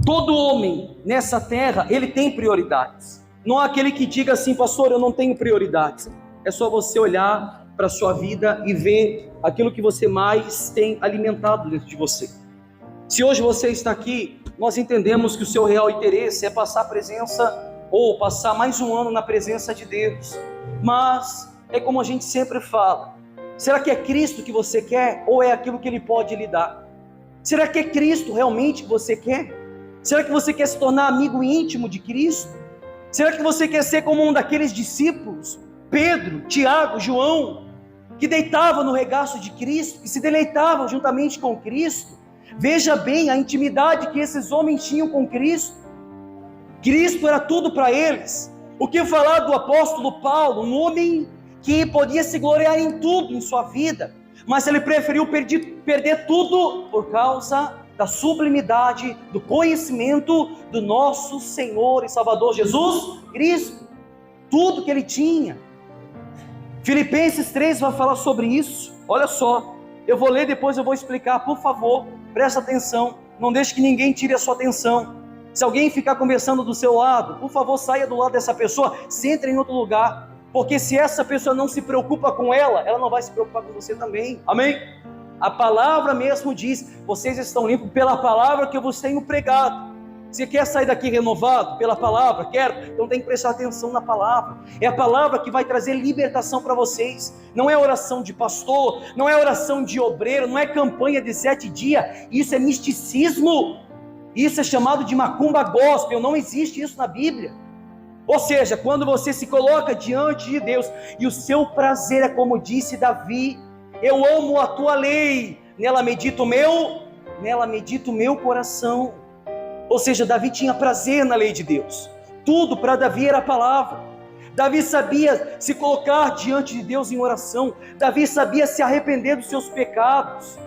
Todo homem nessa terra, ele tem prioridades. Não há aquele que diga assim: pastor, eu não tenho prioridades. É só você olhar para a sua vida e ver aquilo que você mais tem alimentado dentro de você. Se hoje você está aqui, nós entendemos que o seu real interesse é passar a presença, ou passar mais um ano na presença de Deus. Mas é como a gente sempre fala: será que é Cristo que você quer, ou é aquilo que Ele pode lhe dar? Será que é Cristo realmente que você quer? Será que você quer se tornar amigo íntimo de Cristo? Será que você quer ser como um daqueles discípulos, Pedro, Tiago, João, que deitavam no regaço de Cristo, que se deleitavam juntamente com Cristo? Veja bem a intimidade que esses homens tinham com Cristo. Cristo era tudo para eles. O que falar do apóstolo Paulo, um homem que podia se gloriar em tudo em sua vida, mas ele preferiu perder tudo por causa da sublimidade, do conhecimento do nosso Senhor e Salvador Jesus Cristo. Tudo que ele tinha. Filipenses 3 vai falar sobre isso. Olha só, eu vou ler, depois eu vou explicar. Por favor, presta atenção, não deixe que ninguém tire a sua atenção. Se alguém ficar conversando do seu lado, por favor, saia do lado dessa pessoa, se entre em outro lugar, porque se essa pessoa não se preocupa com ela não vai se preocupar com você também. Amém? A palavra mesmo diz: vocês estão limpos pela palavra que eu vos tenho pregado. Você quer sair daqui renovado pela palavra? Quero? Então tem que prestar atenção na palavra. É a palavra que vai trazer libertação para vocês. Não é oração de pastor, não é oração de obreiro, não é campanha de 7 dias. Isso é misticismo. Isso é chamado de macumba gospel. Não existe isso na Bíblia. Ou seja, quando você se coloca diante de Deus e o seu prazer é como disse Davi: eu amo a tua lei, nela medita o meu coração. Ou seja, Davi tinha prazer na lei de Deus. Tudo para Davi era a palavra. Davi sabia se colocar diante de Deus em oração. Davi sabia se arrepender dos seus pecados.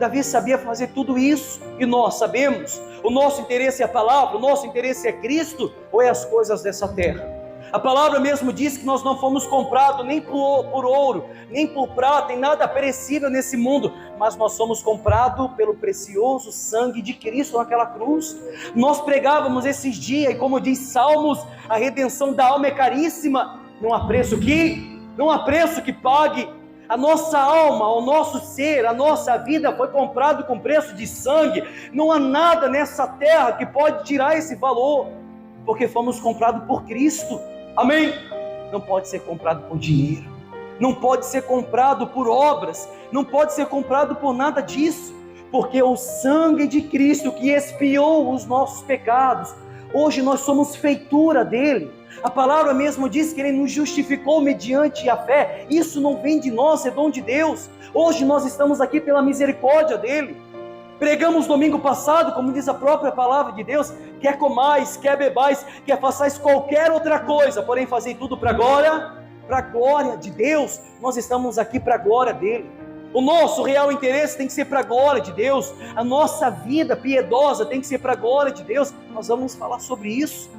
Davi sabia fazer tudo isso. E nós sabemos? O nosso interesse é a palavra, o nosso interesse é Cristo, ou é as coisas dessa terra? A palavra mesmo diz que nós não fomos comprados nem por ouro, nem por prata, em nada perecível nesse mundo, mas nós somos comprados pelo precioso sangue de Cristo naquela cruz. Nós pregávamos esses dias, e como diz Salmos, a redenção da alma é caríssima, não há preço que pague. A nossa alma, o nosso ser, a nossa vida foi comprado com preço de sangue. Não há nada nessa terra que pode tirar esse valor, porque fomos comprados por Cristo. Amém? Não pode ser comprado por dinheiro, não pode ser comprado por obras, não pode ser comprado por nada disso, porque o sangue de Cristo que expiou os nossos pecados, hoje nós somos feitura dele. A palavra mesmo diz que ele nos justificou mediante a fé. Isso não vem de nós, é dom de Deus. Hoje nós estamos aqui pela misericórdia dele. Pregamos domingo passado, como diz a própria palavra de Deus: quer comais, quer bebais, quer façais qualquer outra coisa, porém fazei tudo para a glória de Deus. Nós estamos aqui para a glória dele. O nosso real interesse tem que ser para a glória de Deus. A nossa vida piedosa tem que ser para a glória de Deus. Nós vamos falar sobre isso,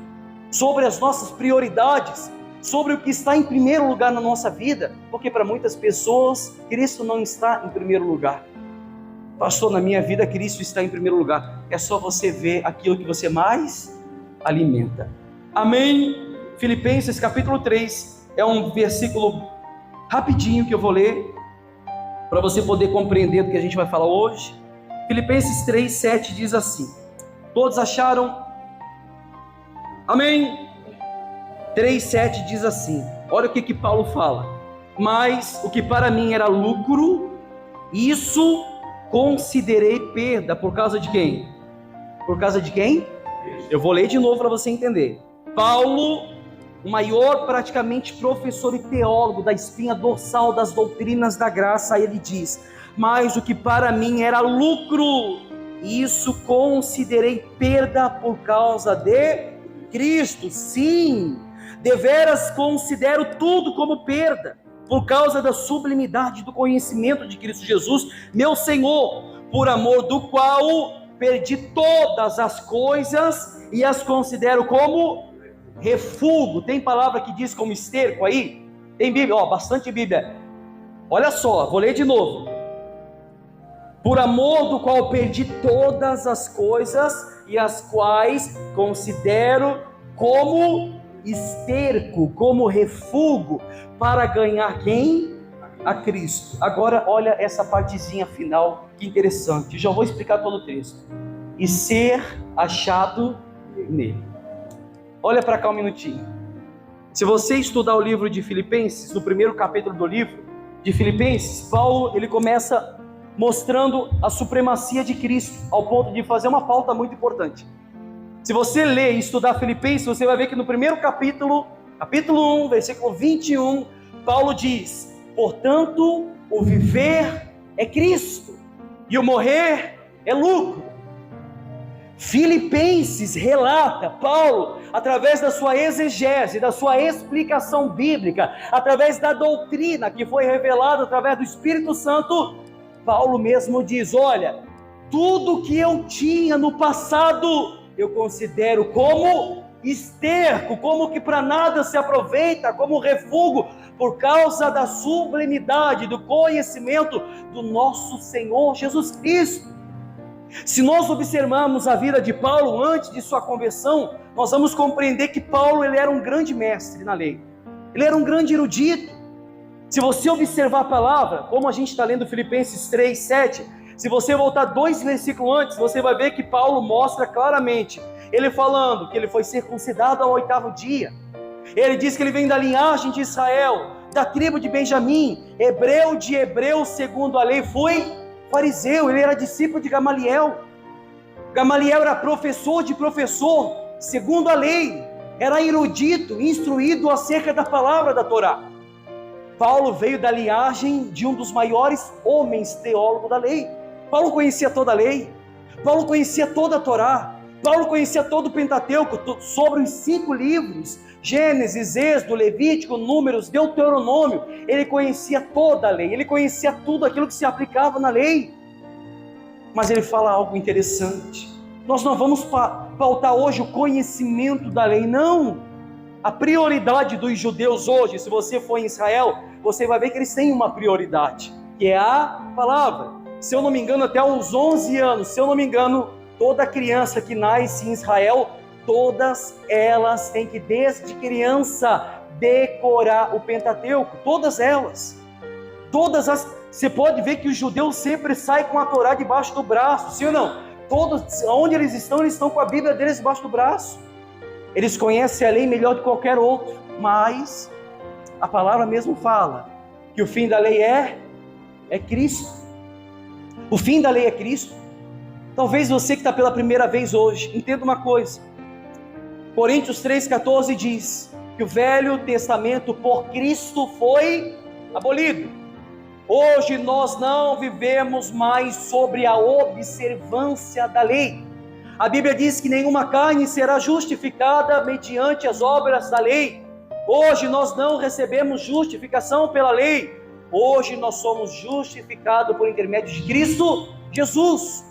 sobre as nossas prioridades, sobre o que está em primeiro lugar na nossa vida, porque para muitas pessoas Cristo não está em primeiro lugar. Pastor, na minha vida Cristo está em primeiro lugar. É só você ver aquilo que você mais alimenta. Amém? Filipenses capítulo 3 é um versículo rapidinho que eu vou ler para você poder compreender do que a gente vai falar hoje. Filipenses 3, 7 diz assim: todos acharam? Amém? 3, 7 diz assim, olha o que Paulo fala: mas o que para mim era lucro, isso considerei perda. Por causa de quem? Por causa de quem? Eu vou ler de novo para você entender. Paulo, o maior praticamente professor e teólogo da espinha dorsal das doutrinas da graça, ele diz: mas o que para mim era lucro, isso considerei perda por causa de Cristo. Sim, deveras considero tudo como perda, por causa da sublimidade do conhecimento de Cristo Jesus, meu Senhor, por amor do qual perdi todas as coisas e as considero como refúgio. Tem palavra que diz como esterco aí? Tem Bíblia, bastante Bíblia. Olha só, vou ler de novo. por amor do qual perdi todas as coisas, e as quais considero como esterco, como refúgio, para ganhar quem? A Cristo. Agora olha essa partezinha final, que interessante, já vou explicar todo o texto. E ser achado nele. Olha para cá um minutinho. Se você estudar o livro de Filipenses, no primeiro capítulo do livro de Filipenses, Paulo ele começa mostrando a supremacia de Cristo, ao ponto de fazer uma pauta muito importante. Se você ler e estudar Filipenses, você vai ver que no primeiro capítulo 1, versículo 21, Paulo diz: portanto, o viver é Cristo, e o morrer é lucro. Filipenses relata, Paulo, através da sua exegese, da sua explicação bíblica, através da doutrina que foi revelada através do Espírito Santo, Paulo mesmo diz: olha, tudo que eu tinha no passado, eu considero como esterco, como que para nada se aproveita, como refúgio, por causa da sublimidade, do conhecimento do nosso Senhor Jesus Cristo. Se nós observarmos a vida de Paulo antes de sua conversão, nós vamos compreender que Paulo ele era um grande mestre na lei, ele era um grande erudito. Se você observar a palavra, como a gente está lendo Filipenses 3, 7, se você voltar 2 versículos antes, você vai ver que Paulo mostra claramente, ele falando que ele foi circuncidado ao 8º dia, ele diz que ele vem da linhagem de Israel, da tribo de Benjamim, hebreu de hebreus, segundo a lei, foi fariseu, ele era discípulo de Gamaliel. Gamaliel era professor de professor, segundo a lei, era erudito, instruído acerca da palavra da Torá. Paulo veio da linhagem de um dos maiores homens teólogos da lei. Paulo conhecia toda a lei, Paulo conhecia toda a Torá, Paulo conhecia todo o Pentateuco, sobre os 5 livros, Gênesis, Êxodo, Levítico, Números, Deuteronômio. Ele conhecia toda a lei, ele conhecia tudo aquilo que se aplicava na lei. Mas ele fala algo interessante: nós não vamos pautar hoje o conhecimento da lei, não. A prioridade dos judeus hoje, se você for em Israel, você vai ver que eles têm uma prioridade, que é a palavra. Se eu não me engano, até os 11 anos, se eu não me engano, toda criança que nasce em Israel, todas elas têm que, desde criança, decorar o Pentateuco, todas elas. Você pode ver que os judeus sempre saem com a Torá debaixo do braço, sim ou não? Todos, onde eles estão com a Bíblia deles debaixo do braço. Eles conhecem a lei melhor do que qualquer outro, mas a palavra mesmo fala que o fim da lei é Cristo. O fim da lei é Cristo. Talvez você que está pela primeira vez hoje, entenda uma coisa. Coríntios 3,14 diz que o Velho Testamento por Cristo foi abolido. Hoje nós não vivemos mais sobre a observância da lei. A Bíblia diz que nenhuma carne será justificada mediante as obras da lei. Hoje nós não recebemos justificação pela lei. Hoje nós somos justificados por intermédio de Cristo Jesus.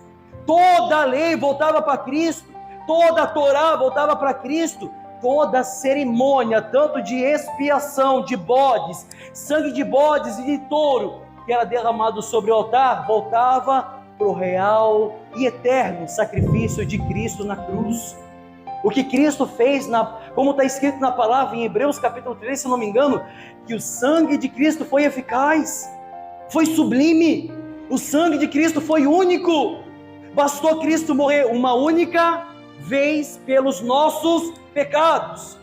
Toda a lei voltava para Cristo, toda a Torá voltava para Cristo, toda a cerimônia, tanto de expiação, de bodes, sangue de bodes e de touro, que era derramado sobre o altar, voltava para o real e eterno sacrifício de Cristo na cruz. O que Cristo fez, como está escrito na palavra em Hebreus capítulo 3, se não me engano, que o sangue de Cristo foi eficaz, foi sublime, o sangue de Cristo foi único. Bastou Cristo morrer uma única vez pelos nossos pecados.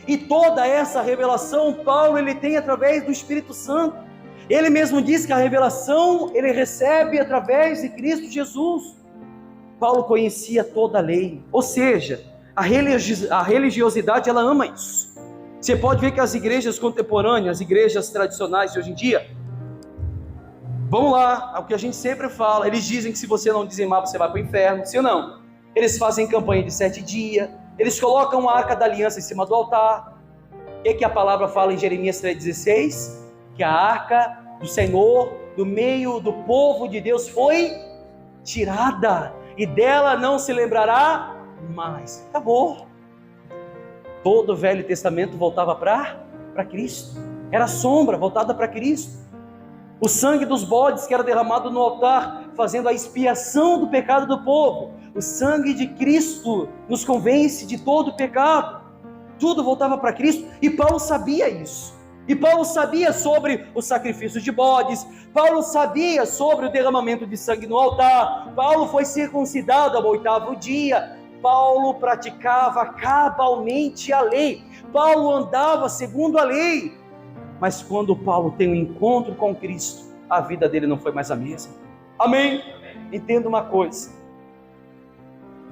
E toda essa revelação, Paulo ele tem através do Espírito Santo. Ele mesmo diz que a revelação ele recebe através de Cristo Jesus. Paulo conhecia toda a lei, ou seja, a religiosidade ela ama isso. Você pode ver que as igrejas contemporâneas, as igrejas tradicionais de hoje em dia, vamos lá, é o que a gente sempre fala, eles dizem que se você não dizimar você vai para o inferno, sim ou não? Eles fazem campanha de 7 dias, eles colocam a arca da aliança em cima do altar. O que a palavra fala em Jeremias 3,16? Que a arca do Senhor, do meio do povo de Deus, foi tirada, e dela não se lembrará mais. Acabou. Todo o Velho Testamento voltava para Cristo, era sombra voltada para Cristo. O sangue dos bodes que era derramado no altar fazendo a expiação do pecado do povo. O sangue de Cristo nos convence de todo o pecado. Tudo voltava para Cristo, e Paulo sabia isso. E Paulo sabia sobre o sacrifício de bodes, Paulo sabia sobre o derramamento de sangue no altar, Paulo foi circuncidado ao 8º dia, Paulo praticava cabalmente a lei, Paulo andava segundo a lei. Mas quando Paulo tem um encontro com Cristo, a vida dele não foi mais a mesma. Amém? Entenda uma coisa: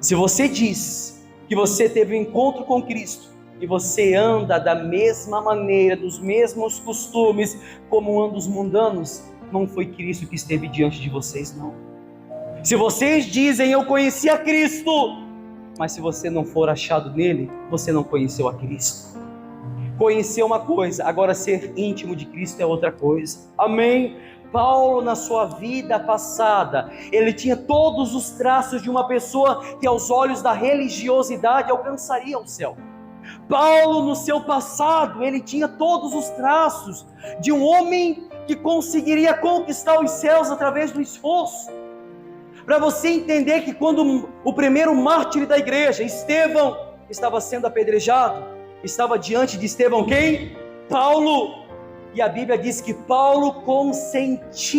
se você diz que você teve um encontro com Cristo, e você anda da mesma maneira, dos mesmos costumes, como andam os mundanos, não foi Cristo que esteve diante de vocês, não. Se vocês dizem, eu conheci a Cristo, mas se você não for achado nele, você não conheceu a Cristo. Conhecer é uma coisa, agora ser íntimo de Cristo é outra coisa. Amém? Paulo, na sua vida passada, ele tinha todos os traços de uma pessoa que aos olhos da religiosidade alcançaria o céu. Paulo, no seu passado, ele tinha todos os traços de um homem que conseguiria conquistar os céus através do esforço. Para você entender que quando o primeiro mártir da igreja, Estevão, estava sendo apedrejado, estava diante de Estevão quem? Paulo. E a Bíblia diz que Paulo consentia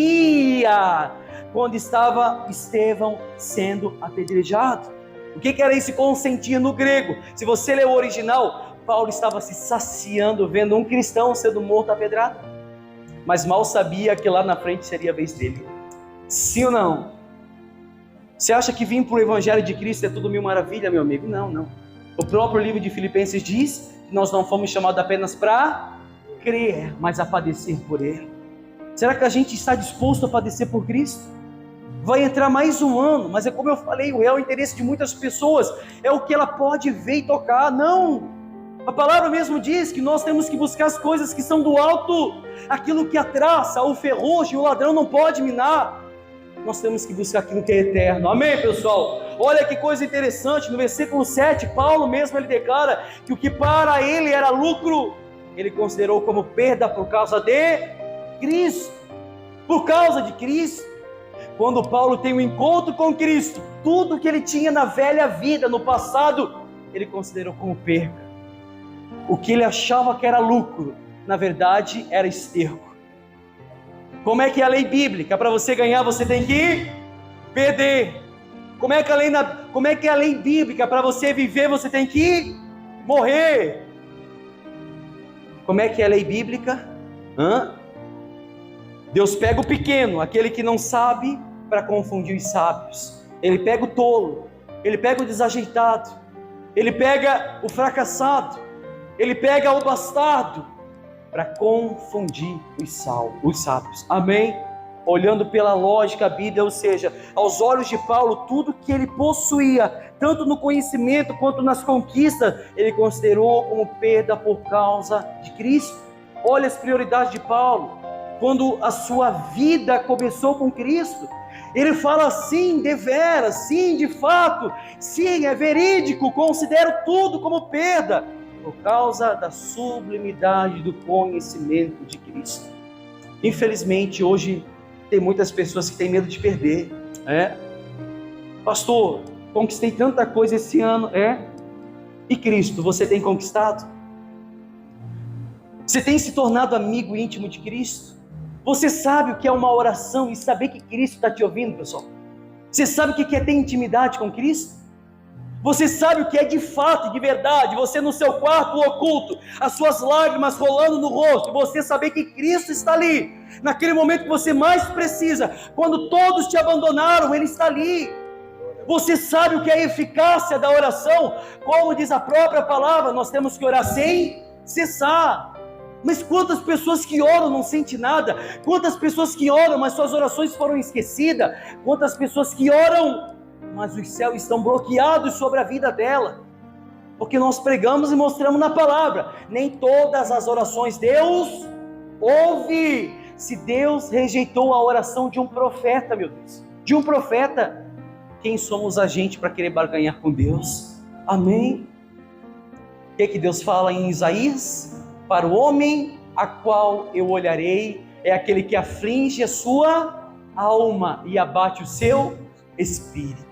quando estava Estevão sendo apedrejado. O que era esse consentir no grego? Se você ler o original, Paulo estava se saciando vendo um cristão sendo morto a pedrada, mas mal sabia que lá na frente seria a vez dele. Sim ou não? Você acha que vir para o Evangelho de Cristo é tudo mil maravilha, meu amigo? Não, não. O próprio livro de Filipenses diz que nós não fomos chamados apenas para crer, mas a padecer por Ele. Será que a gente está disposto a padecer por Cristo? Vai entrar mais um ano, mas é como eu falei, é o interesse de muitas pessoas, é o que ela pode ver e tocar. Não, a palavra mesmo diz que nós temos que buscar as coisas que são do alto, aquilo que a traça, o ferrugem, o ladrão não pode minar. Nós temos que buscar aquilo que é eterno. Amém, pessoal? Olha que coisa interessante, no versículo 7, Paulo mesmo ele declara que o que para ele era lucro, ele considerou como perda por causa de Cristo. Por causa de Cristo. Quando Paulo tem um encontro com Cristo, tudo que ele tinha na velha vida, no passado, ele considerou como perca. O que ele achava que era lucro, na verdade era esterco. Como é que é a lei bíblica? Para você ganhar, você tem que perder. Como é que é a lei bíblica? Para você viver, você tem que morrer. Como é que é a lei bíblica? Deus pega o pequeno, aquele que não sabe, para confundir os sábios. Ele pega o tolo, ele pega o desajeitado, ele pega o fracassado, ele pega o bastardo, para confundir os sábios. Amém? Olhando pela lógica bíblica, ou seja, aos olhos de Paulo, tudo que ele possuía, tanto no conhecimento quanto nas conquistas, ele considerou como perda por causa de Cristo. Olha as prioridades de Paulo. Quando a sua vida começou com Cristo, ele fala sim, deveras, sim, de fato, sim, é verídico, considero tudo como perda, por causa da sublimidade do conhecimento de Cristo. Infelizmente, hoje, tem muitas pessoas que têm medo de perder. Pastor, conquistei tanta coisa esse ano. E Cristo, você tem conquistado? Você tem se tornado amigo íntimo de Cristo? Você sabe o que é uma oração e saber que Cristo está te ouvindo, pessoal? Você sabe o que é ter intimidade com Cristo? Você sabe o que é de fato e de verdade, você no seu quarto oculto, as suas lágrimas rolando no rosto, você saber que Cristo está ali, naquele momento que você mais precisa, quando todos te abandonaram, Ele está ali. Você sabe o que é a eficácia da oração? Como diz a própria palavra, nós temos que orar sem cessar. Mas quantas pessoas que oram não sentem nada? Quantas pessoas que oram, mas suas orações foram esquecidas? Quantas pessoas que oram, mas os céus estão bloqueados sobre a vida dela? Porque nós pregamos e mostramos na palavra, nem todas as orações Deus ouve. Se Deus rejeitou a oração de um profeta, meu Deus, de um profeta, quem somos a gente para querer barganhar com Deus? Amém? O que Deus fala em Isaías? Para o homem a qual eu olharei, é aquele que aflige a sua alma e abate o seu espírito.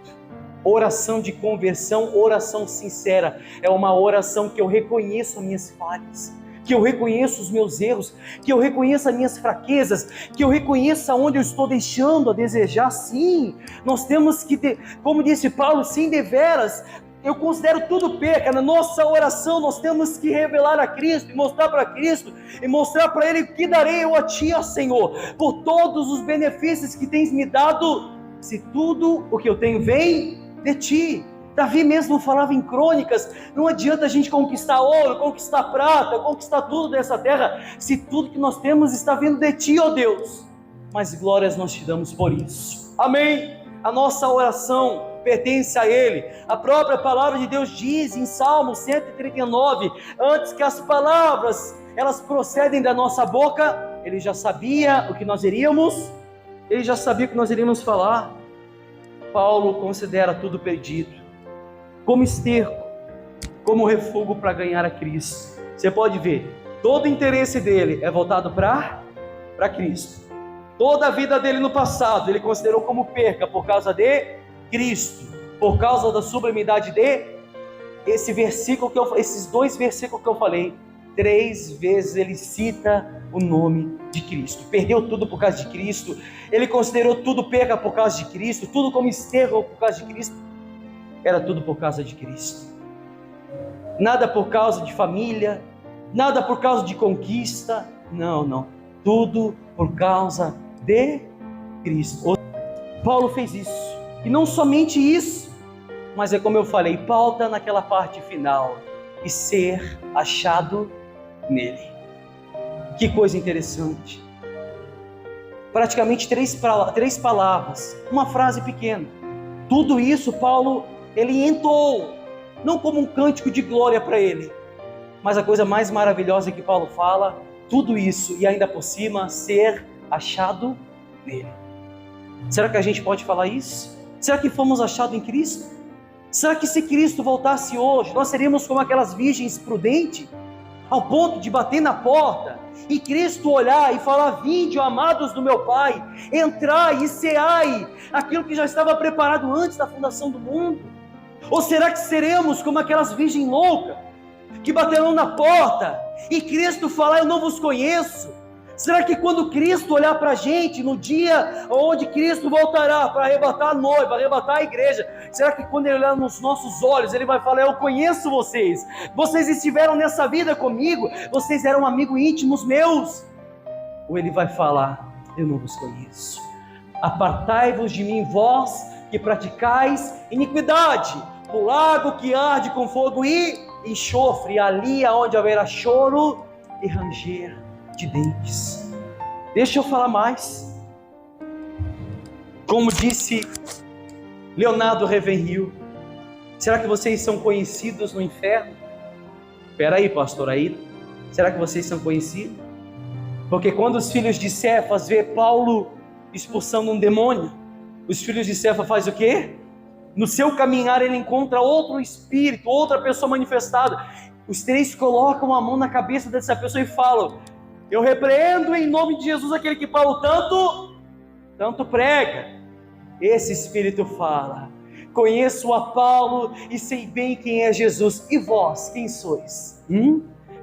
Oração de conversão, oração sincera, é uma oração que eu reconheço as minhas falhas, que eu reconheço os meus erros, que eu reconheço as minhas fraquezas, que eu reconheça onde eu estou deixando a desejar. Sim, nós temos que ter, como disse Paulo, sim, deveras, eu considero tudo perca. Na nossa oração nós temos que revelar a Cristo, e mostrar para Cristo, e mostrar para Ele: que darei eu a Ti, ó Senhor, por todos os benefícios que tens me dado, se tudo o que eu tenho vem de Ti. Davi mesmo falava em Crônicas: não adianta a gente conquistar ouro, conquistar prata, conquistar tudo dessa terra, se tudo que nós temos está vindo de Ti, ó Deus. Mas glórias nós te damos por isso. Amém? A nossa oração pertence a Ele. A própria palavra de Deus diz em Salmo 139, antes que as palavras elas procedem da nossa boca, Ele já sabia o que nós iríamos, Ele já sabia o que nós iríamos falar. Paulo considera tudo perdido, como esterco, como refúgio para ganhar a Cristo. Você pode ver, todo o interesse dele é voltado para Cristo. Toda a vida dele no passado, ele considerou como perca por causa de Cristo, por causa da sublimidade de esses dois versículos que eu falei. 3 vezes ele cita o nome de Cristo. Perdeu tudo por causa de Cristo, ele considerou tudo perca por causa de Cristo, tudo como esterco por causa de Cristo. Era tudo por causa de Cristo. Nada por causa de família, nada por causa de conquista, não. Tudo por causa de Cristo. Paulo fez isso. E não somente isso, mas é como eu falei, pauta naquela parte final: e ser achado nele. Que coisa interessante. Praticamente três palavras, uma frase pequena. Tudo isso Paulo, ele entoou, não como um cântico de glória para ele, mas a coisa mais maravilhosa que Paulo fala: tudo isso e ainda por cima ser achado nele. Será que a gente pode falar isso? Será que fomos achados em Cristo? Será que se Cristo voltasse hoje, nós seríamos como aquelas virgens prudentes, ao ponto de bater na porta e Cristo olhar e falar: vinde, ó amados do meu Pai, entrai e ceai aquilo que já estava preparado antes da fundação do mundo? Ou será que seremos como aquelas virgens loucas que baterão na porta e Cristo falar: eu não vos conheço? Será que quando Cristo olhar para a gente, no dia onde Cristo voltará para arrebatar a noiva, arrebatar a igreja, será que quando Ele olhar nos nossos olhos, Ele vai falar: eu conheço vocês, vocês estiveram nessa vida comigo, vocês eram amigos íntimos meus? Ou Ele vai falar: eu não vos conheço, apartai-vos de mim, vós que praticais iniquidade, o lago que arde com fogo e enxofre, ali aonde haverá choro e ranger de dentes. Deixa eu falar mais. Como disse Leonardo Ravenhill, será que vocês são conhecidos no inferno? Espera aí, pastor, aí, será que vocês são conhecidos? Porque quando os filhos de Cefas vê Paulo expulsando um demônio, os filhos de Cefas fazem o quê? No seu caminhar ele encontra outro espírito, outra pessoa manifestada. Os 3 colocam a mão na cabeça dessa pessoa e falam: eu repreendo em nome de Jesus aquele que Paulo tanto prega. Esse espírito fala: conheço a Paulo e sei bem quem é Jesus. E vós, quem sois?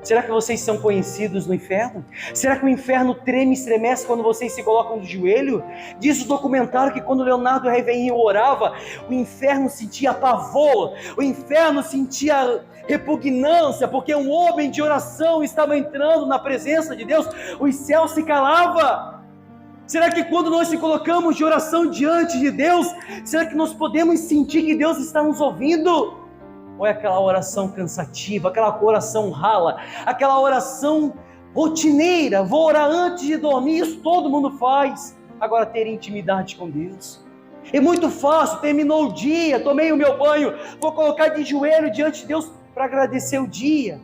Será que vocês são conhecidos no inferno? Será que o inferno treme e estremece quando vocês se colocam de joelho? Diz o documentário que quando Leonardo Ravenhill orava, o inferno sentia pavor, o inferno sentia repugnância, porque um homem de oração estava entrando na presença de Deus, os céus se calavam. Será que quando nós se colocamos de oração diante de Deus, será que nós podemos sentir que Deus está nos ouvindo? Ou é aquela oração cansativa, aquela oração rala, aquela oração rotineira? Vou orar antes de dormir, isso todo mundo faz. Agora, ter intimidade com Deus é muito fácil. Terminou o dia, tomei o meu banho, vou colocar de joelho diante de Deus para agradecer o dia.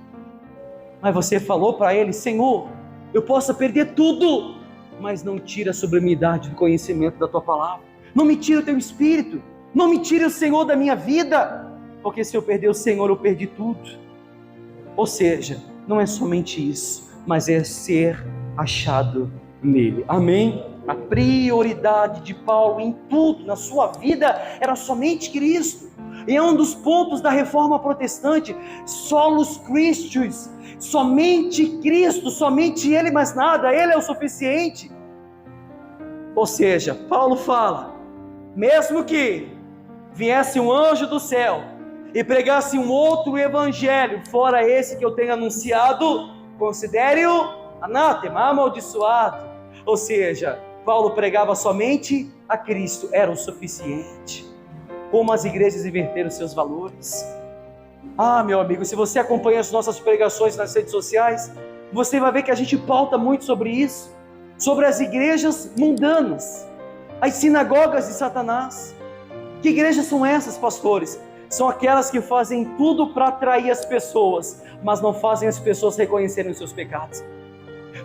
Mas você falou para Ele: Senhor, eu posso perder tudo, mas não tira a sublimidade do conhecimento da Tua palavra, não me tira o Teu Espírito, não me tira o Senhor da minha vida, porque se eu perder o Senhor, eu perdi tudo. Ou seja, não é somente isso, mas é ser achado nele. Amém? A prioridade de Paulo em tudo, na sua vida, era somente Cristo. E é um dos pontos da reforma protestante, solus Christus, somente Cristo, somente Ele, mais nada, Ele é o suficiente. Ou seja, Paulo fala, mesmo que viesse um anjo do céu e pregasse um outro evangelho, fora esse que eu tenho anunciado, considere-o anátema, amaldiçoado. Ou seja, Paulo pregava somente a Cristo, era o suficiente. Como as igrejas inverteram seus valores. Meu amigo, se você acompanha as nossas pregações nas redes sociais, você vai ver que a gente pauta muito sobre isso, sobre as igrejas mundanas, as sinagogas de Satanás. Que igrejas são essas, pastores? São aquelas que fazem tudo para atrair as pessoas, mas não fazem as pessoas reconhecerem os seus pecados.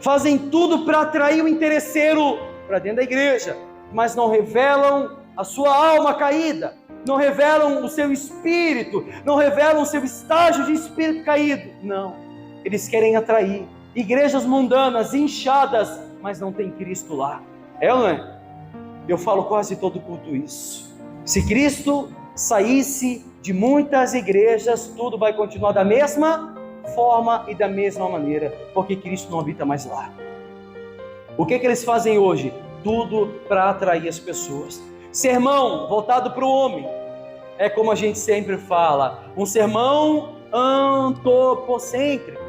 Fazem tudo para atrair o interesseiro para dentro da igreja, mas não revelam a sua alma caída, não revelam o seu espírito, não revelam o seu estágio de espírito caído. Não, eles querem atrair igrejas mundanas, inchadas, mas não tem Cristo lá. É ou não é? Eu falo quase todo culto isso. Se Cristo saísse de muitas igrejas, tudo vai continuar da mesma forma e da mesma maneira, porque Cristo não habita mais lá. O que eles fazem hoje? Tudo para atrair as pessoas. Sermão voltado para o homem, é como a gente sempre fala, um sermão antropocêntrico,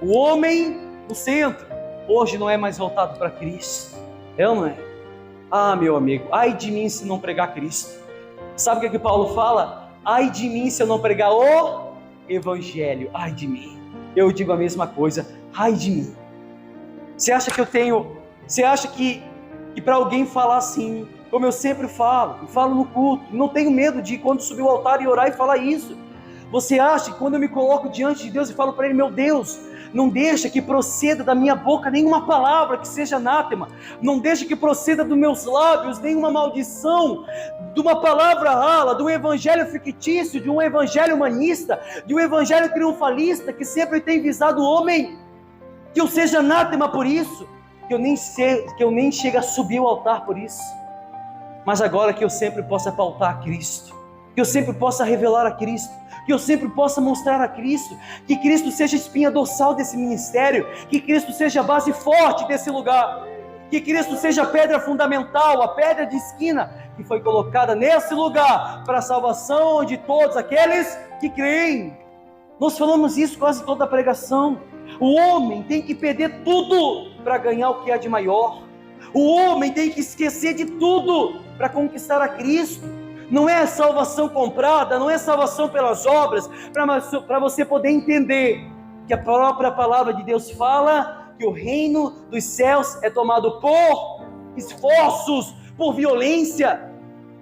o homem no centro. Hoje não é mais voltado para Cristo, é ou não é? Meu amigo, ai de mim se não pregar Cristo. Sabe o que Paulo fala? Ai de mim se eu não pregar o Evangelho, ai de mim. Eu digo a mesma coisa, ai de mim. Você acha que para alguém falar assim, como eu sempre falo no culto, não tenho medo de quando subir ao altar e orar e falar isso. Você acha que quando eu me coloco diante de Deus e falo para Ele, meu Deus, não deixa que proceda da minha boca nenhuma palavra que seja anátema, não deixa que proceda dos meus lábios nenhuma maldição, de uma palavra rala, de um evangelho fictício, de um evangelho humanista, de um evangelho triunfalista que sempre tem visado o homem, que eu seja anátema por isso, que eu nem chegue a subir ao altar por isso, mas agora que eu sempre possa pautar a Cristo, que eu sempre possa revelar a Cristo, que eu sempre possa mostrar a Cristo, que Cristo seja a espinha dorsal desse ministério, que Cristo seja a base forte desse lugar, que Cristo seja a pedra fundamental, a pedra de esquina, que foi colocada nesse lugar, para a salvação de todos aqueles que creem. Nós falamos isso quase toda a pregação. O homem tem que perder tudo para ganhar o que há de maior. O homem tem que esquecer de tudo para conquistar a Cristo. Não é salvação comprada, não é salvação pelas obras, para você poder entender que a própria palavra de Deus fala que o reino dos céus é tomado por esforços, por violência.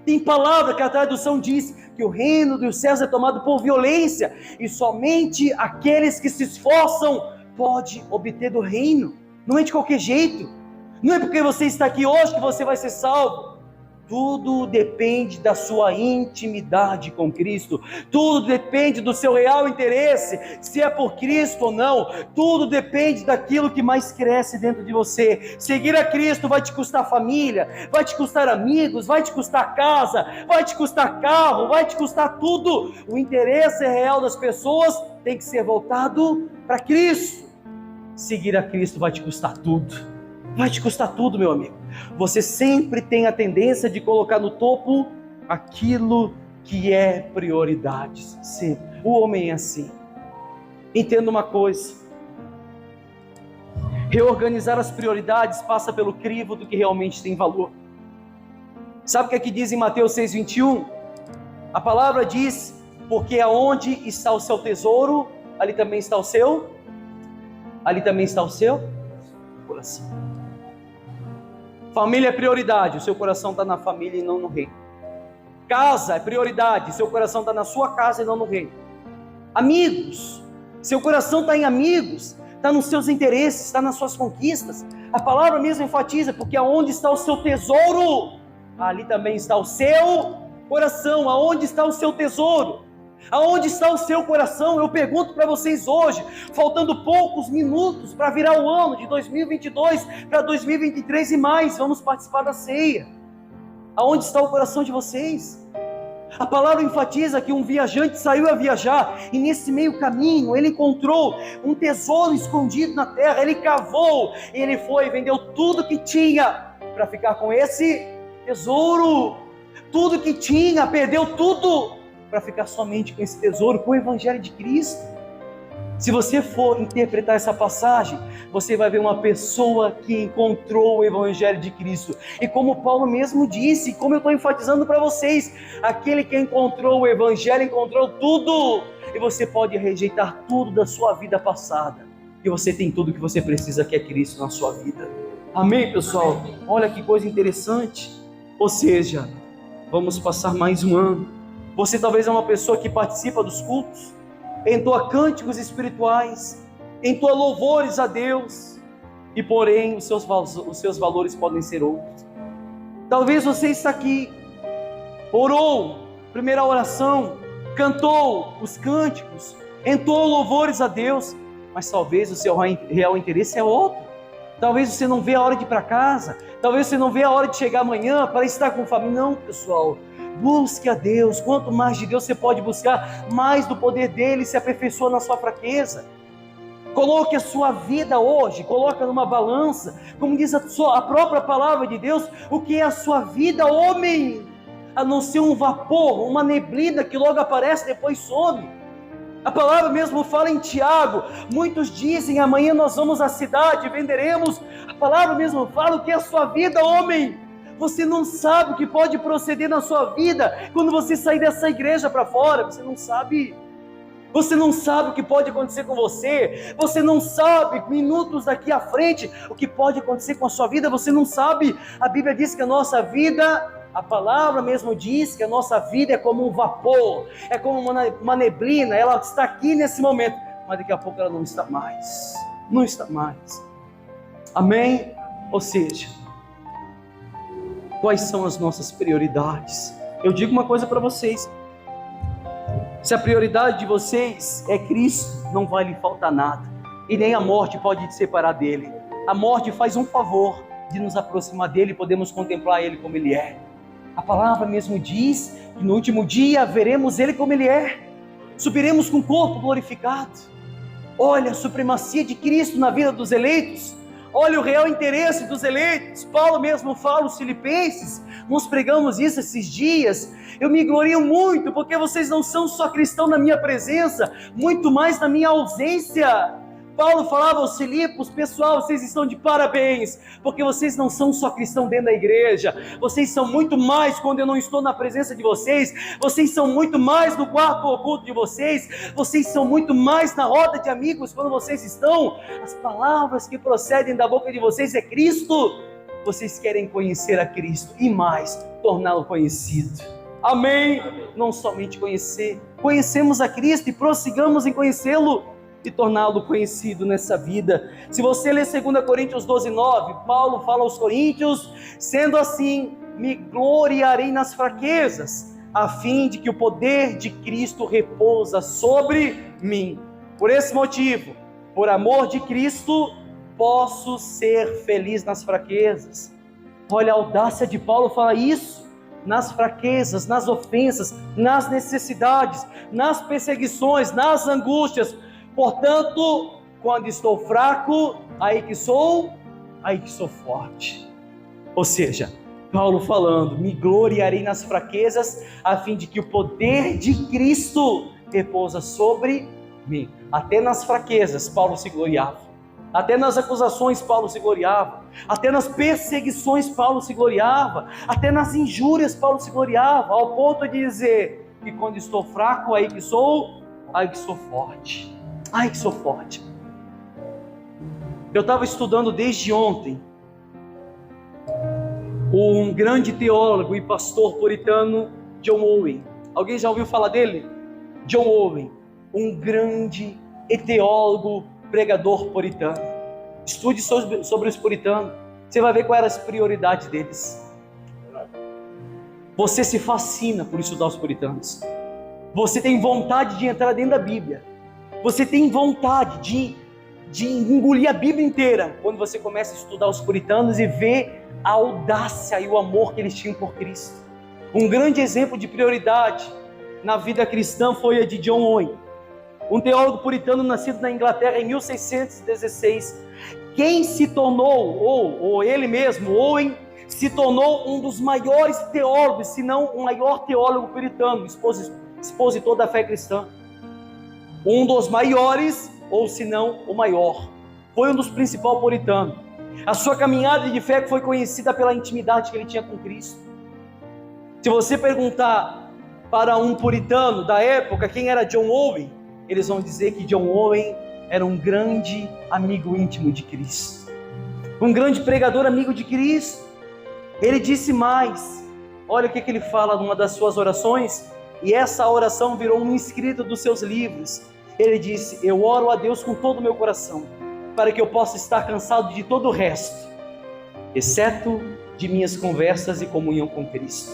Tem palavra que a tradução diz que o reino dos céus é tomado por violência, e somente aqueles que se esforçam podem obter do reino. Não é de qualquer jeito, não é porque você está aqui hoje que você vai ser salvo. Tudo depende da sua intimidade com Cristo, tudo depende do seu real interesse, se é por Cristo ou não, tudo depende daquilo que mais cresce dentro de você. Seguir a Cristo vai te custar família, vai te custar amigos, vai te custar casa, vai te custar carro, vai te custar tudo. O interesse real das pessoas tem que ser voltado para Cristo. Seguir a Cristo vai te custar tudo. Vai te custar tudo, meu amigo. Você sempre tem a tendência de colocar no topo aquilo que é prioridade. Sempre. O homem é assim. Entenda uma coisa. Reorganizar as prioridades passa pelo crivo do que realmente tem valor. Sabe o que aqui diz em Mateus 6,21? A palavra diz, porque aonde está o seu tesouro, ali também está o seu coração. Família é prioridade, o seu coração está na família e não no reino. Casa é prioridade, seu coração está na sua casa e não no reino. Amigos, seu coração está em amigos, está nos seus interesses, está nas suas conquistas. A palavra mesmo enfatiza, porque aonde está o seu tesouro, ali também está o seu coração. Aonde está o seu tesouro? Aonde está o seu coração? Eu pergunto para vocês hoje, faltando poucos minutos para virar o ano de 2022 para 2023 e mais, vamos participar da ceia. Aonde está o coração de vocês? A palavra enfatiza que um viajante saiu a viajar e nesse meio caminho ele encontrou um tesouro escondido na terra. Ele cavou, ele foi e vendeu tudo que tinha para ficar com esse tesouro. Tudo que tinha, perdeu tudo para ficar somente com esse tesouro, com o Evangelho de Cristo. Se você for interpretar essa passagem, você vai ver uma pessoa que encontrou o Evangelho de Cristo. E como Paulo mesmo disse, como eu estou enfatizando para vocês, aquele que encontrou o Evangelho, encontrou tudo. E você pode rejeitar tudo da sua vida passada. E você tem tudo que você precisa, que é Cristo na sua vida. Amém, pessoal? Olha que coisa interessante. Ou seja, vamos passar mais um ano. Você talvez é uma pessoa que participa dos cultos, entoa cânticos espirituais, entoa louvores a Deus, e porém os seus valores podem ser outros. Talvez você está aqui, orou, primeira oração, cantou os cânticos, entoou louvores a Deus, mas talvez o seu real interesse é outro. Talvez você não vê a hora de ir para casa, talvez você não vê a hora de chegar amanhã para estar com família. Não, pessoal, busque a Deus. Quanto mais de Deus você pode buscar, mais do poder dele se aperfeiçoa na sua fraqueza. Coloque a sua vida hoje, coloca numa balança, como diz a própria palavra de Deus, o que é a sua vida, homem, a não ser um vapor, uma neblina que logo aparece e depois some. A palavra mesmo fala em Tiago, muitos dizem, amanhã nós vamos à cidade, venderemos. A palavra mesmo fala o que é a sua vida, homem. Você não sabe o que pode proceder na sua vida quando você sair dessa igreja para fora. Você não sabe. Você não sabe o que pode acontecer com você. Você não sabe, minutos daqui à frente, o que pode acontecer com a sua vida. Você não sabe. A Bíblia diz que a nossa vida, a palavra mesmo diz que a nossa vida é como um vapor, é como uma neblina. Ela está aqui nesse momento, mas daqui a pouco ela não está mais. Não está mais. Amém? Ou seja, quais são as nossas prioridades? Eu digo uma coisa para vocês: se a prioridade de vocês é Cristo, não vai lhe faltar nada, e nem a morte pode te separar dele. A morte faz um favor de nos aproximar dele e podemos contemplar ele como ele é. A palavra mesmo diz que no último dia veremos ele como ele é, subiremos com o corpo glorificado. Olha a supremacia de Cristo na vida dos eleitos. Olha o real interesse dos eleitos. Paulo mesmo fala aos Filipenses, nós pregamos isso esses dias. Eu me glorio muito, porque vocês não são só cristãos na minha presença, muito mais na minha ausência. Paulo falava aos Filipos, pessoal, vocês estão de parabéns, porque vocês não são só cristãos dentro da igreja, vocês são muito mais quando eu não estou na presença de vocês, vocês são muito mais no quarto oculto de vocês, vocês são muito mais na roda de amigos quando vocês estão. As palavras que procedem da boca de vocês é Cristo. Vocês querem conhecer a Cristo e mais, torná-lo conhecido. Amém? Não somente conhecer, conhecemos a Cristo e prossigamos em conhecê-lo e torná-lo conhecido nessa vida. Se você ler 2 Coríntios 12:9, Paulo fala aos Coríntios: sendo assim, me gloriarei nas fraquezas, a fim de que o poder de Cristo repousa sobre mim. Por esse motivo, por amor de Cristo, posso ser feliz nas fraquezas. Olha a audácia de Paulo, fala isso, nas fraquezas, nas ofensas, nas necessidades, nas perseguições, nas angústias. Portanto, quando estou fraco, aí que sou forte. Ou seja, Paulo falando, me gloriarei nas fraquezas, a fim de que o poder de Cristo repousa sobre mim. Até nas fraquezas, Paulo se gloriava. Até nas acusações, Paulo se gloriava. Até nas perseguições, Paulo se gloriava. Até nas injúrias, Paulo se gloriava, ao ponto de dizer que quando estou fraco, aí que sou forte. Ai, que sou forte. Eu estava estudando desde ontem um grande teólogo e pastor puritano, John Owen. Alguém já ouviu falar dele? John Owen, um grande teólogo, pregador puritano. Estude sobre os puritanos, você vai ver quais eram as prioridades deles. Você se fascina por estudar os puritanos. Você tem vontade de entrar dentro da Bíblia. Você tem vontade de engolir a Bíblia inteira quando você começa a estudar os puritanos e ver a audácia e o amor que eles tinham por Cristo. Um grande exemplo de prioridade na vida cristã foi a de John Owen, um teólogo puritano nascido na Inglaterra em 1616. Quem se tornou, ou ele mesmo, Owen, se tornou um dos maiores teólogos, se não o maior teólogo puritano, expositor da fé cristã. Um dos maiores, ou se não o maior. Foi um dos principais puritanos. A sua caminhada de fé foi conhecida pela intimidade que ele tinha com Cristo. Se você perguntar para um puritano da época quem era John Owen, eles vão dizer que John Owen era um grande amigo íntimo de Cristo, um grande pregador amigo de Cristo. Ele disse mais, olha o que ele fala numa das suas orações, e essa oração virou um escrito dos seus livros. Ele disse: eu oro a Deus com todo o meu coração, para que eu possa estar cansado de todo o resto, exceto de minhas conversas e comunhão com Cristo.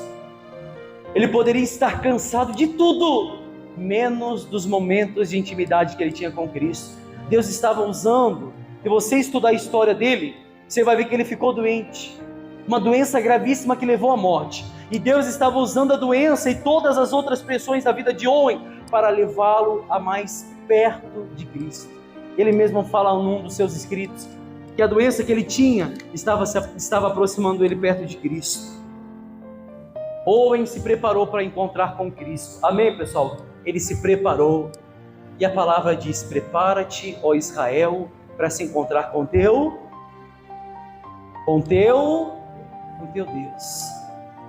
Ele poderia estar cansado de tudo, menos dos momentos de intimidade que ele tinha com Cristo. Deus estava usando. Se você estudar a história dele, você vai ver que ele ficou doente, uma doença gravíssima que levou à morte, e Deus estava usando a doença e todas as outras pressões da vida de Owen para levá-lo a mais perto de Cristo. Ele mesmo fala num dos seus escritos que a doença que ele tinha estava aproximando ele perto de Cristo. Owen se preparou para encontrar com Cristo. Amém, pessoal? Ele se preparou. E a palavra diz: prepara-te, ó Israel, para se encontrar com teu Deus.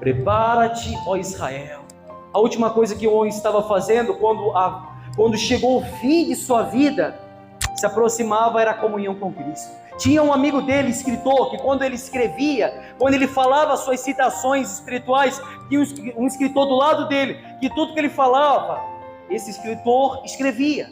Prepara-te, ó Israel. A última coisa que Owen estava fazendo quando chegou o fim de sua vida, se aproximava, era a comunhão com Cristo. Tinha um amigo dele, escritor, que quando ele escrevia, quando ele falava suas citações espirituais, tinha um escritor do lado dele, que tudo que ele falava, esse escritor escrevia.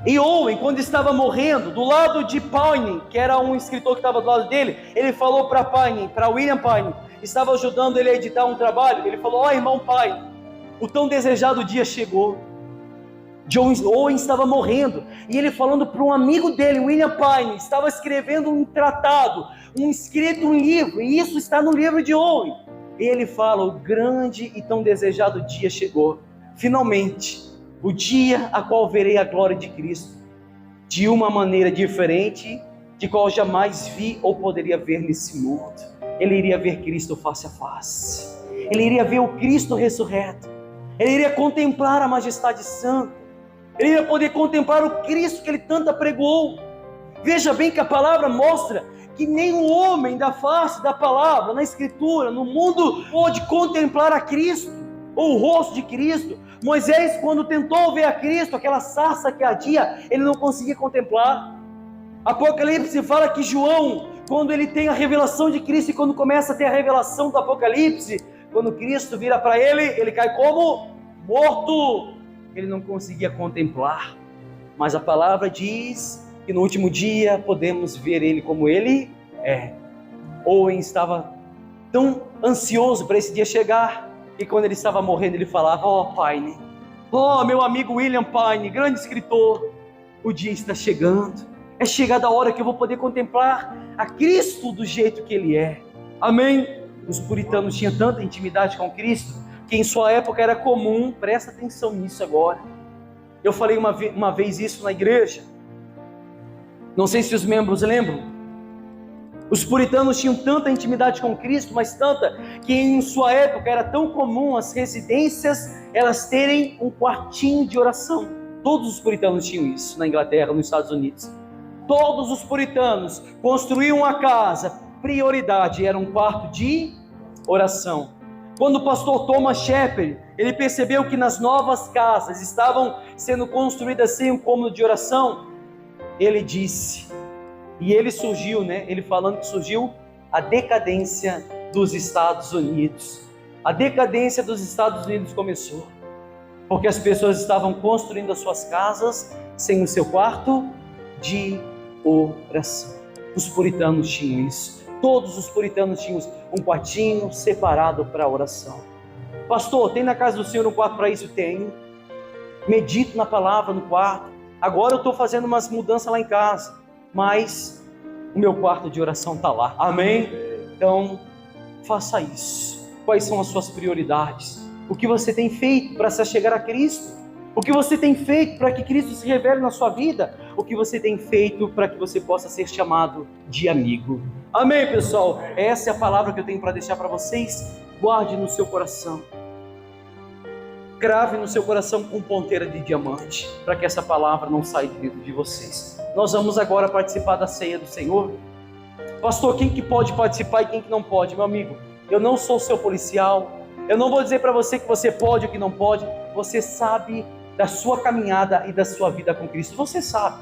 E Owen, quando estava morrendo, do lado de Paine, que era um escritor que estava do lado dele, ele falou para Paine, para William Paine, estava ajudando ele a editar um trabalho, ele falou: ó irmão Paine, o tão desejado dia chegou. John Owen estava morrendo, e ele falando para um amigo dele, William Paine, estava escrevendo um tratado, um livro, e isso está no livro de Owen. E ele fala: o grande e tão desejado dia chegou, finalmente, o dia a qual verei a glória de Cristo, de uma maneira diferente, de qual jamais vi ou poderia ver nesse mundo. Ele iria ver Cristo face a face, ele iria ver o Cristo ressurreto, ele iria contemplar a majestade santa, ele ia poder contemplar o Cristo que ele tanto pregou. Veja bem que a palavra mostra que nenhum homem da face da palavra, na escritura, no mundo, pôde contemplar a Cristo, ou o rosto de Cristo. Moisés, quando tentou ver a Cristo, aquela sarça que ardia, ele não conseguia contemplar. Apocalipse fala que João, quando ele tem a revelação de Cristo, e quando começa a ter a revelação do Apocalipse, quando Cristo vira para ele, ele cai como morto. Ele não conseguia contemplar, mas a palavra diz que no último dia podemos ver ele como ele é. Owen estava tão ansioso para esse dia chegar, e quando ele estava morrendo, ele falava: ó Paine, ó meu amigo William Paine, grande escritor, o dia está chegando, é chegada a hora que eu vou poder contemplar a Cristo do jeito que ele é. Amém? Os puritanos tinham tanta intimidade com Cristo, que em sua época era comum, presta atenção nisso agora. Eu falei uma vez isso na igreja, não sei se os membros lembram. Os puritanos tinham tanta intimidade com Cristo, mas tanta, que em sua época era tão comum as residências, elas terem um quartinho de oração. Todos os puritanos tinham isso, na Inglaterra, nos Estados Unidos. Todos os puritanos construíam uma casa, prioridade era um quarto de oração. Quando o pastor Thomas Shepard, ele percebeu que nas novas casas estavam sendo construídas sem um cômodo de oração, ele disse, e ele surgiu, ele falando que surgiu a decadência dos Estados Unidos. A decadência dos Estados Unidos começou, porque as pessoas estavam construindo as suas casas sem o seu quarto de oração. Os puritanos tinham isso. Todos os puritanos tinham um quartinho separado para oração. Pastor, tem na casa do Senhor um quarto para isso? Tenho. Medito na palavra no quarto. Agora eu estou fazendo umas mudanças lá em casa, mas o meu quarto de oração está lá. Amém? Então, faça isso. Quais são as suas prioridades? O que você tem feito para se chegar a Cristo? O que você tem feito para que Cristo se revele na sua vida? O que você tem feito para que você possa ser chamado de amigo? Amém, pessoal? Essa é a palavra que eu tenho para deixar para vocês. Guarde no seu coração. Crave no seu coração com ponteira de diamante, para que essa palavra não saia de dentro de vocês. Nós vamos agora participar da ceia do Senhor. Pastor, quem que pode participar e quem que não pode? Meu amigo, eu não sou seu policial. Eu não vou dizer para você que você pode ou que não pode. Você sabe da sua caminhada e da sua vida com Cristo. Você sabe.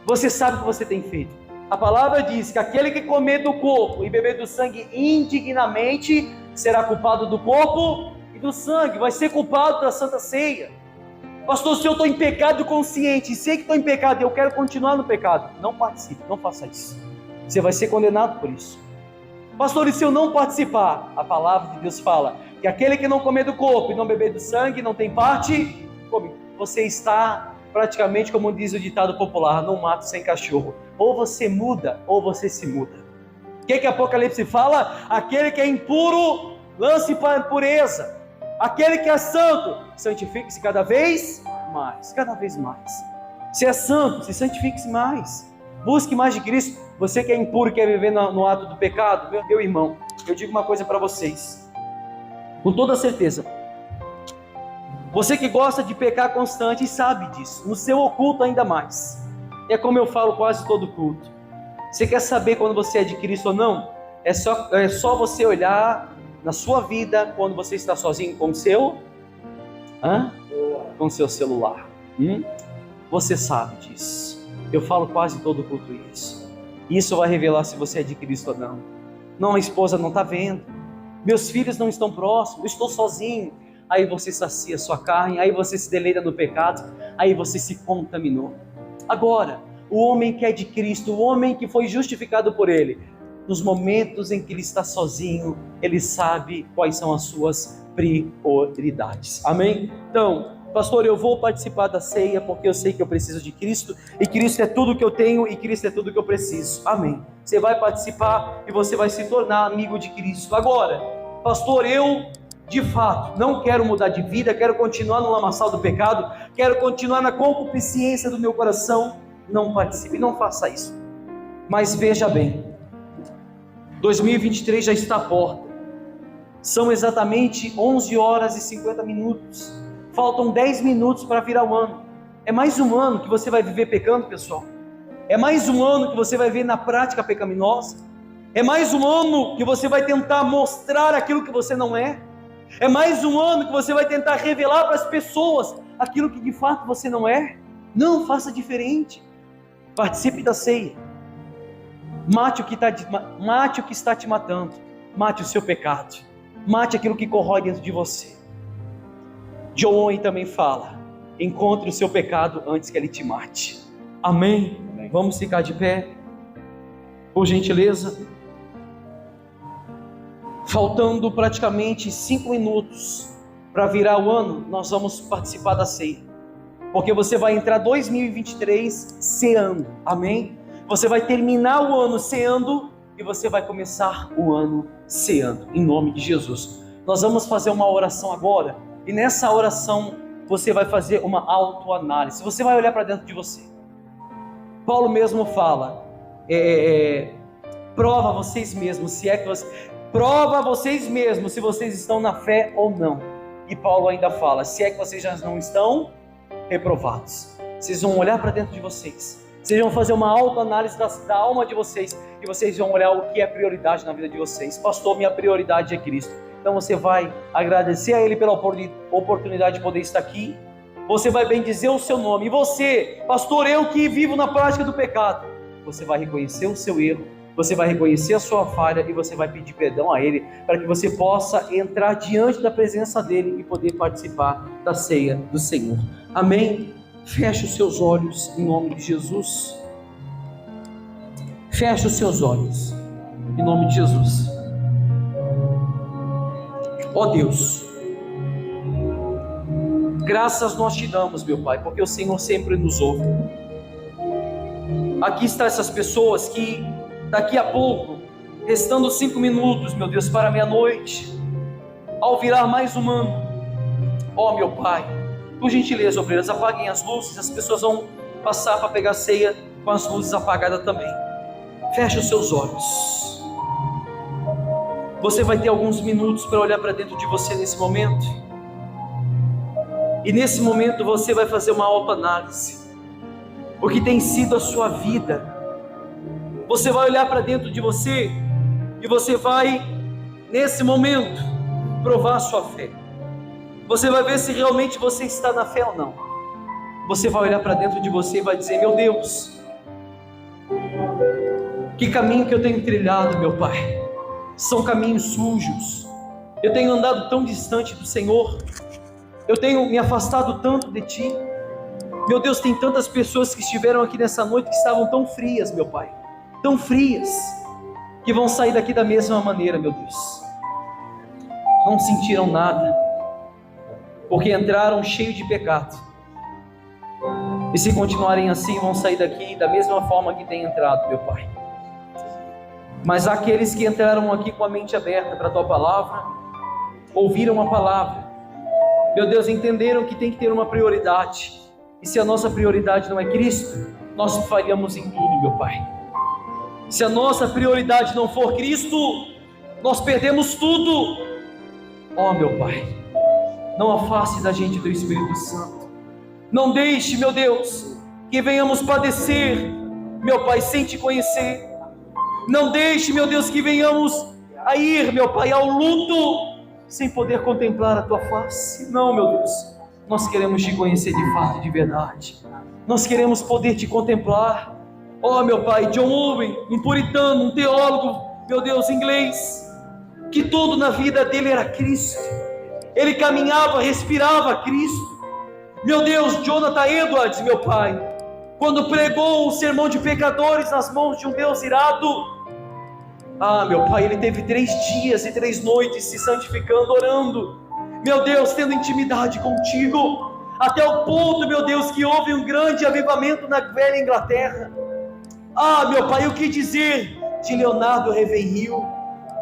Você sabe o que você tem feito. A palavra diz que aquele que comer do corpo e beber do sangue indignamente será culpado do corpo e do sangue. Vai ser culpado da Santa Ceia. Pastor, se eu estou em pecado consciente, sei que estou em pecado e eu quero continuar no pecado, não participe, não faça isso. Você vai ser condenado por isso. Pastor, e se eu não participar? A palavra de Deus fala que aquele que não comer do corpo e não beber do sangue não tem parte comigo. Você está praticamente, como diz o ditado popular, no mato sem cachorro. Ou você muda, ou você se muda. O que Apocalipse fala? Aquele que é impuro, lance para a impureza. Aquele que é santo, santifique-se cada vez mais. Cada vez mais. Se é santo, se santifique-se mais. Busque mais de Cristo. Você que é impuro e quer viver no ato do pecado, meu irmão, eu digo uma coisa para vocês. Com toda certeza. Você que gosta de pecar constante e sabe disso, no seu oculto ainda mais. É como eu falo quase todo culto. Você quer saber quando você é de Cristo ou não? É só você olhar na sua vida quando você está sozinho com o seu, com o seu celular. Você sabe disso. Eu falo quase todo culto isso. Isso vai revelar se você é de Cristo ou não. Não, a esposa não está vendo. Meus filhos não estão próximos. Eu estou sozinho. Aí você sacia sua carne, aí você se deleita no pecado, aí você se contaminou. Agora, o homem que é de Cristo, o homem que foi justificado por Ele, nos momentos em que ele está sozinho, ele sabe quais são as suas prioridades. Amém? Então, pastor, eu vou participar da ceia porque eu sei que eu preciso de Cristo, e Cristo é tudo que eu tenho, e Cristo é tudo que eu preciso. Amém? Você vai participar e você vai se tornar amigo de Cristo. Agora, pastor, eu de fato não quero mudar de vida, quero continuar no lamaçal do pecado, quero continuar na concupiscência do meu coração. Não participe, não faça isso. Mas veja bem, 2023 já está à porta. São exatamente 11 horas e 50 minutos. Faltam 10 minutos para virar o ano. É mais um ano que você vai viver pecando, pessoal. É mais um ano que você vai ver na prática pecaminosa. É mais um ano que você vai tentar mostrar aquilo que você não é. É mais um ano que você vai tentar revelar para as pessoas aquilo que de fato você não é. Não, faça diferente. Participe da ceia. Mate o que está te matando. Mate o seu pecado. Mate aquilo que corrói dentro de você. John Owen também fala: encontre o seu pecado antes que ele te mate. Amém? Amém. Vamos ficar de pé, por gentileza. Faltando praticamente 5 minutos para virar o ano, nós vamos participar da ceia. Porque você vai entrar 2023 ceando. Amém? Você vai terminar o ano ceando e você vai começar o ano ceando, em nome de Jesus. Nós vamos fazer uma oração agora, e nessa oração você vai fazer uma autoanálise. Você vai olhar para dentro de você. Paulo mesmo fala, prova vocês mesmos, prova vocês mesmos se vocês estão na fé ou não. E Paulo ainda fala, se é que vocês já não estão reprovados. Vocês vão olhar para dentro de vocês. Vocês vão fazer uma autoanálise da alma de vocês, e vocês vão olhar o que é prioridade na vida de vocês. Pastor, minha prioridade é Cristo. Então você vai agradecer a Ele pela oportunidade de poder estar aqui. Você vai bendizer o seu nome. E você, pastor, eu que vivo na prática do pecado, você vai reconhecer o seu erro, você vai reconhecer a sua falha e você vai pedir perdão a Ele, para que você possa entrar diante da presença dEle e poder participar da ceia do Senhor. Amém? Feche os seus olhos em nome de Jesus. Feche os seus olhos em nome de Jesus. Ó Deus, Graças nós te damos, meu Pai, porque o Senhor sempre nos ouve. Aqui estão essas pessoas que daqui a pouco, restando 5 minutos, meu Deus, para meia-noite, ao virar mais um ano, ó meu Pai, por gentileza, obreiras, apaguem as luzes, as pessoas vão passar para pegar a ceia com as luzes apagadas também. Feche os seus olhos. Você vai ter alguns minutos para olhar para dentro de você nesse momento. E nesse momento você vai fazer uma autoanálise. O que tem sido a sua vida. Você vai olhar para dentro de você e você vai, nesse momento, provar a sua fé. Você vai ver se realmente você está na fé ou não. Você vai olhar para dentro de você e vai dizer: meu Deus, que caminho que eu tenho trilhado, meu Pai. São caminhos sujos. Eu tenho andado tão distante do Senhor. Eu tenho me afastado tanto de Ti. Meu Deus, tem tantas pessoas que estiveram aqui nessa noite que estavam tão frias, meu Pai. Tão frias, que vão sair daqui da mesma maneira, meu Deus. Não sentiram nada, porque entraram cheios de pecado. E se continuarem assim, vão sair daqui da mesma forma que têm entrado, meu Pai. Mas aqueles que entraram aqui com a mente aberta para a Tua palavra, ouviram a palavra, meu Deus, entenderam que tem que ter uma prioridade. E se a nossa prioridade não é Cristo, nós falhamos em tudo, meu Pai. Se a nossa prioridade não for Cristo, nós perdemos tudo. Ó, meu Pai, não afaste da gente do Espírito Santo. Não deixe, meu Deus, que venhamos padecer, meu Pai, sem Te conhecer. Não deixe, meu Deus, que venhamos a ir, meu Pai, ao luto, sem poder contemplar a Tua face. Não, meu Deus, nós queremos Te conhecer de fato e de verdade. Nós queremos poder Te contemplar. Ó, meu Pai, John Owen, um puritano, um teólogo, meu Deus, inglês, que tudo na vida dele era Cristo. Ele caminhava, respirava Cristo. Meu Deus, Jonathan Edwards, meu Pai, quando pregou o sermão de pecadores nas mãos de um Deus irado, meu Pai, ele teve 3 dias e 3 noites se santificando, orando, meu Deus, tendo intimidade contigo, até o ponto, meu Deus, que houve um grande avivamento na velha Inglaterra. Meu Pai, o que dizer de Leonardo Ravenhill,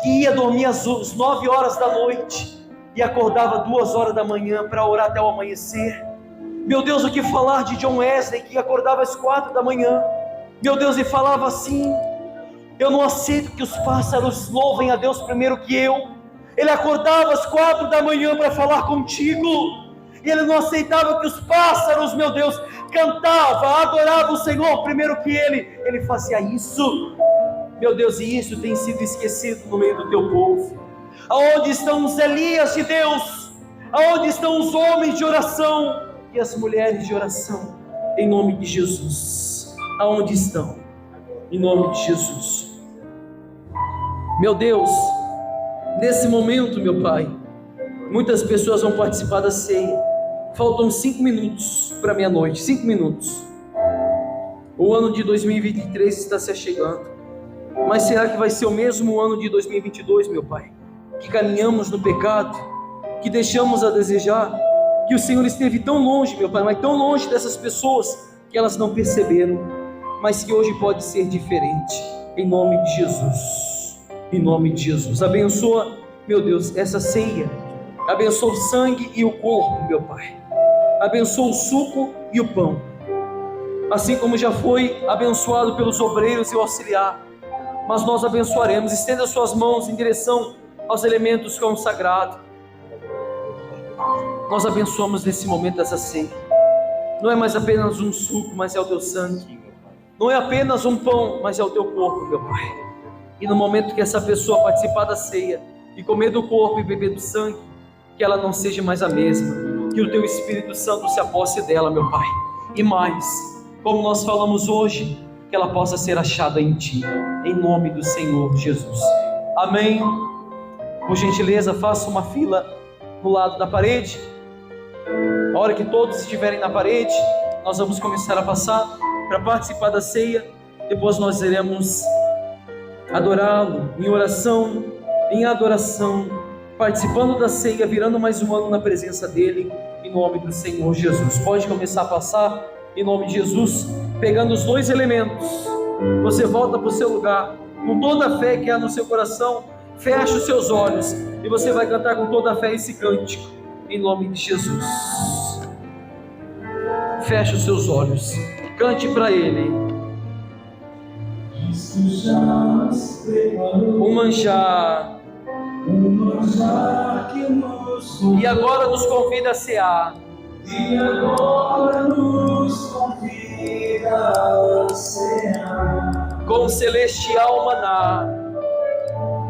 que ia dormir às 9 horas da noite e acordava 2 horas da manhã para orar até o amanhecer. Meu Deus, o que falar de John Wesley, que acordava às 4 da manhã, meu Deus, e falava assim: eu não aceito que os pássaros louvem a Deus primeiro que eu. Ele acordava às 4 da manhã para falar contigo, e ele não aceitava que os pássaros, meu Deus, cantavam, adoravam o Senhor primeiro que ele fazia isso. Meu Deus, e isso tem sido esquecido no meio do teu povo. Aonde estão os Elias de Deus? Aonde estão os homens de oração e as mulheres de oração? Em nome de Jesus, aonde estão? Em nome de Jesus. Meu Deus, nesse momento, meu Pai, muitas pessoas vão participar da ceia. Faltam 5 minutos para meia-noite, 5 minutos. O ano de 2023 está se achegando. Mas será que vai ser o mesmo ano de 2022, meu Pai? Que caminhamos no pecado, que deixamos a desejar, que o Senhor esteve tão longe, meu Pai, mas tão longe dessas pessoas, que elas não perceberam, mas que hoje pode ser diferente, em nome de Jesus, em nome de Jesus. Abençoa, meu Deus, essa ceia, abençoa o sangue e o corpo, meu Pai, abençoa o suco e o pão, assim como já foi abençoado pelos obreiros e o auxiliar, mas nós abençoaremos. Estenda suas mãos em direção aos elementos consagrados. Nós abençoamos nesse momento essa ceia. Não é mais apenas um suco, mas é o teu sangue. Não é apenas um pão, mas é o teu corpo, meu Pai. E no momento que essa pessoa participar da ceia e comer do corpo e beber do sangue, que ela não seja mais a mesma, que o teu Espírito Santo se aposse dela, meu Pai. E mais, como nós falamos hoje, que ela possa ser achada em Ti, em nome do Senhor Jesus. Amém. Por gentileza, faça uma fila no lado da parede. A hora que todos estiverem na parede, nós vamos começar a passar para participar da ceia. Depois nós iremos adorá-lo em oração, em adoração, participando da ceia, virando mais um ano na presença dEle, em em nome do Senhor Jesus. Pode começar a passar em nome de Jesus, pegando os dois elementos. Você volta para o seu lugar, com toda a fé que há no seu coração, fecha os seus olhos e você vai cantar com toda a fé esse cântico, em nome de Jesus. Feche os seus olhos, cante para Ele. Um manjar que nos convida, e agora nos convida a cear. e agora nos convida a cear Com celestial maná,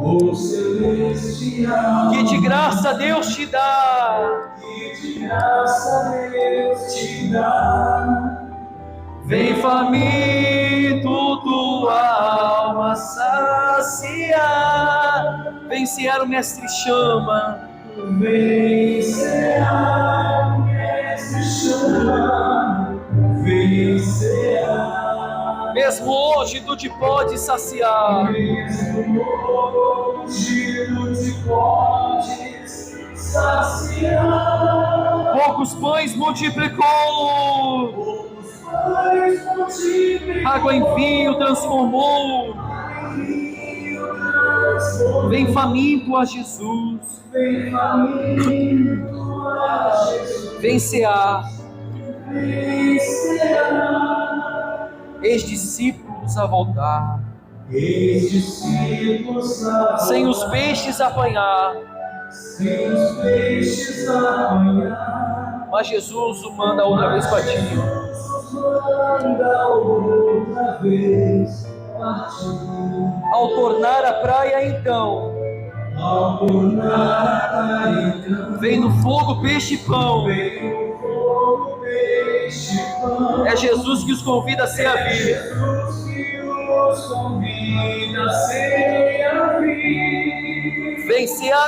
o celestial, que de graça Deus te dá. que de graça Deus te dá. Vem faminto tua alma saciar. Vem cear, o Mestre chama. Vem cear, mestre chama, vem cear. Mesmo hoje tu te podes saciar. Mesmo hoje tu te podes saciar. Poucos pães multiplicou, Mas multiplicou, água em vinho transformou. Vem faminto a Jesus, vem faminto a Jesus, vem cear. vem cear. Eis discípulos a voltar, Eis discípulos a sem os voltar, peixes apanhar. sem os peixes apanhar. Mas Jesus o manda outra vez para ti. Manda outra vez partir. Ao tornar a praia então, Ao tornar então, vem no fogo peixe e pão. vem o fogo, peixe, pão. É Jesus que os convida a ser a vida. Jesus que os convida a ser a vida. Vem cear